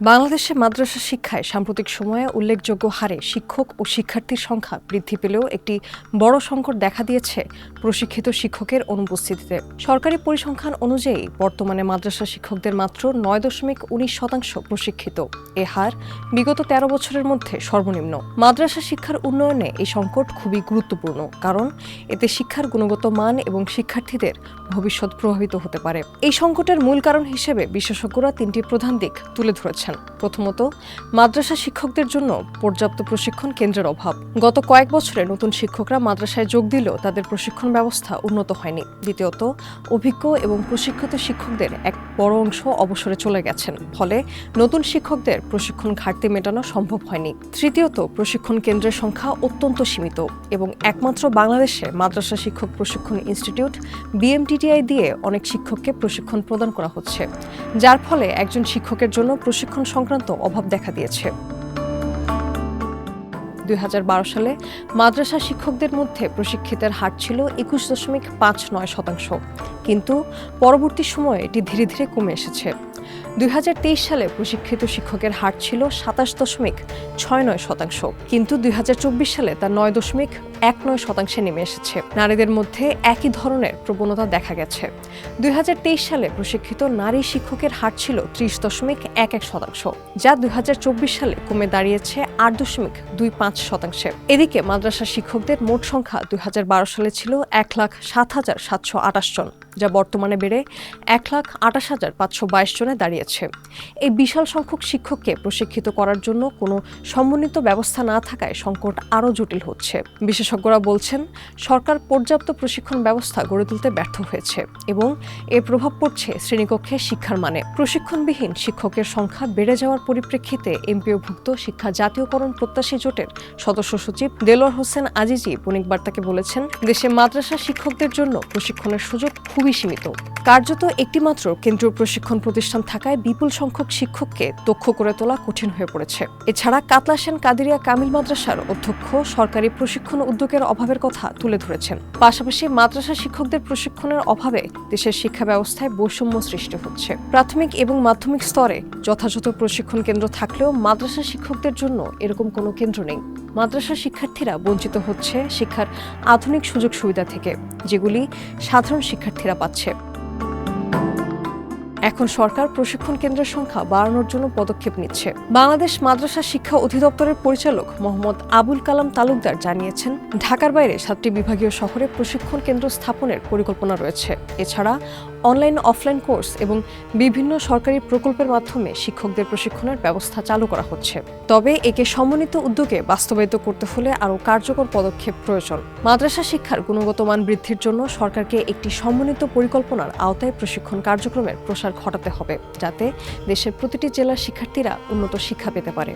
বাংলাদেশে মাদ্রাসা শিক্ষায় সাম্প্রতিক সময়ে উল্লেখযোগ্য হারে শিক্ষক ও শিক্ষার্থীর সংখ্যা বৃদ্ধি পেলেও একটি বড় সংকট দেখা দিয়েছে প্রশিক্ষিত শিক্ষকের অনুপস্থিতিতে। সরকারি পরিসংখ্যান অনুযায়ী বর্তমানে মাদ্রাসা শিক্ষকদের মাত্র ৯.১৯% প্রশিক্ষিত। এ হার বিগত ১৩ বছরের মধ্যে সর্বনিম্ন। মাদ্রাসা শিক্ষার উন্নয়নে এই সংকট খুবই গুরুত্বপূর্ণ, কারণ এতে শিক্ষার গুণগত মান এবং শিক্ষার্থীদের ভবিষ্যৎ প্রভাবিত হতে পারে। এই সংকটের মূল কারণ হিসেবে বিশেষজ্ঞরা তিনটি প্রধান দিক তুলে ধরেছেন। প্রথমত, মাদ্রাসা শিক্ষকদের জন্য পর্যাপ্ত প্রশিক্ষণ কেন্দ্রের অভাব। গত কয়েক বছরে নতুন শিক্ষকরা মাদ্রাসায় যোগ দিলেও তাদের প্রশিক্ষণ ব্যবস্থা উন্নত হয়নি। দ্বিতীয়ত, অভিজ্ঞ এবং প্রশিক্ষিত শিক্ষকদের এক বড় অংশ অবসরে চলে গেছেন, ফলে নতুন শিক্ষকদের প্রশিক্ষণ ঘাটতি মেটানো সম্ভব হয়নি। তৃতীয়ত, প্রশিক্ষণ কেন্দ্রের সংখ্যা অত্যন্ত সীমিত এবং একমাত্র বাংলাদেশে মাদ্রাসা শিক্ষক প্রশিক্ষণ ইনস্টিটিউট BMTTI দিয়ে অনেক শিক্ষককে প্রশিক্ষণ প্রদান করা হচ্ছে, যার ফলে একজন শিক্ষকের জন্য প্রশিক্ষণ সংক্রান্ত অভাব দেখা দিয়েছে। ২০১২ সালে মাদ্রাসা শিক্ষকদের মধ্যে প্রশিক্ষিতের হার ছিল ২১.৫৯%, কিন্তু পরবর্তী সময়ে এটি ধীরে ধীরে কমে এসেছে। ২০২৩ সালে প্রশিক্ষিত শিক্ষকের হার ছিল ২৭.৬৯%, কিন্তু ২০২৪ সালে তা ৯.১৯% নেমে এসেছে। নারীদের মধ্যে একই ধরনের প্রবণতা দেখা গেছে। ২০২৩ সালে প্রশিক্ষিত নারী শিক্ষকের হার ছিল ৩০.১১%, যা ২০২৪ সালে কমে দাঁড়িয়েছে ৮.25%। এদিকে মাদ্রাসা শিক্ষকদের মোট সংখ্যা ২০১২ সালে ছিল ১,০৭,৭২৮ জন, যা বর্তমানে বেড়ে ১,২৮,৫২২ জনে দাঁড়িয়েছে। এই বিশাল সংখ্যক শিক্ষককে প্রশিক্ষিত করার জন্য কোনো সমন্বিত ব্যবস্থা না থাকায় সংকট আরও জটিল হচ্ছে। বিশেষজ্ঞরা বলছেন, সরকার পর্যাপ্ত প্রশিক্ষণ ব্যবস্থা গড়ে তুলতে ব্যর্থ হয়েছে এবং এর প্রভাব পড়ছে শ্রেণীকক্ষে শিক্ষার মানে। প্রশিক্ষণবিহীন শিক্ষকের সংখ্যা বেড়ে যাওয়ার পরিপ্রেক্ষিতে এমপিওভুক্ত শিক্ষা জাতীয়করণ প্রত্যাশী জোটের সদস্য সচিব দেলোয়ার হোসেন আজিজি বণিক বার্তাকে বলেছেন, দেশে মাদ্রাসা শিক্ষকদের জন্য প্রশিক্ষণের সুযোগ খুবই সীমিত। কার্যত একটিমাত্র কেন্দ্রীয় প্রশিক্ষণ প্রতিষ্ঠান থাকায় বিপুল সংখ্যক শিক্ষককে দক্ষ করে তোলা কঠিন হয়ে পড়েছে। এছাড়া কাতলা সেন কাদেরিয়া কামিল মাদ্রাসার অধ্যক্ষ সরকারি প্রশিক্ষণ উদ্যোগের অভাবের কথা তুলে ধরেছেন। পাশাপাশি মাদ্রাসা শিক্ষকদের প্রশিক্ষণের অভাবে দেশের শিক্ষা ব্যবস্থায় বৈষম্য সৃষ্টি হচ্ছে। প্রাথমিক এবং মাধ্যমিক স্তরে যথাযথ প্রশিক্ষণ কেন্দ্র থাকলেও মাদ্রাসা শিক্ষকদের জন্য এরকম কোনো কেন্দ্র নেই। মাদ্রাসা শিক্ষার্থীরা বঞ্চিত হচ্ছে শিক্ষার আধুনিক সুযোগ সুবিধা থেকে, যেগুলি সাধারণ শিক্ষার্থীরা পাচ্ছে। এখন সরকার প্রশিক্ষণ কেন্দ্রের সংখ্যা বাড়ানোর জন্য পদক্ষেপ নিচ্ছে। বাংলাদেশ মাদ্রাসা শিক্ষা অধিদপ্তরের পরিচালক মোহাম্মদ আবুল কালাম তালুকদার জানিয়েছেন, ঢাকার বাইরে 7টি বিভাগীয় শহরে প্রশিক্ষণ কেন্দ্র স্থাপনের পরিকল্পনা রয়েছে। এছাড়া অনলাইন অফলাইন কোর্স এবং বিভিন্ন সরকারি প্রকল্পের মাধ্যমে শিক্ষকদের প্রশিক্ষণের ব্যবস্থা চালু করা হচ্ছে। তবে একে সমন্বিত উদ্যোগে বাস্তবায়িত করতে হলে আরও কার্যকর পদক্ষেপ প্রয়োজন। মাদ্রাসা শিক্ষার গুণগত মান বৃদ্ধির জন্য সরকারকে একটি সমন্বিত পরিকল্পনার আওতায় প্রশিক্ষণ কার্যক্রমের প্রসার ঘটাতে হবে, যাতে দেশের প্রতিটি জেলার শিক্ষার্থীরা উন্নত শিক্ষা পেতে পারে।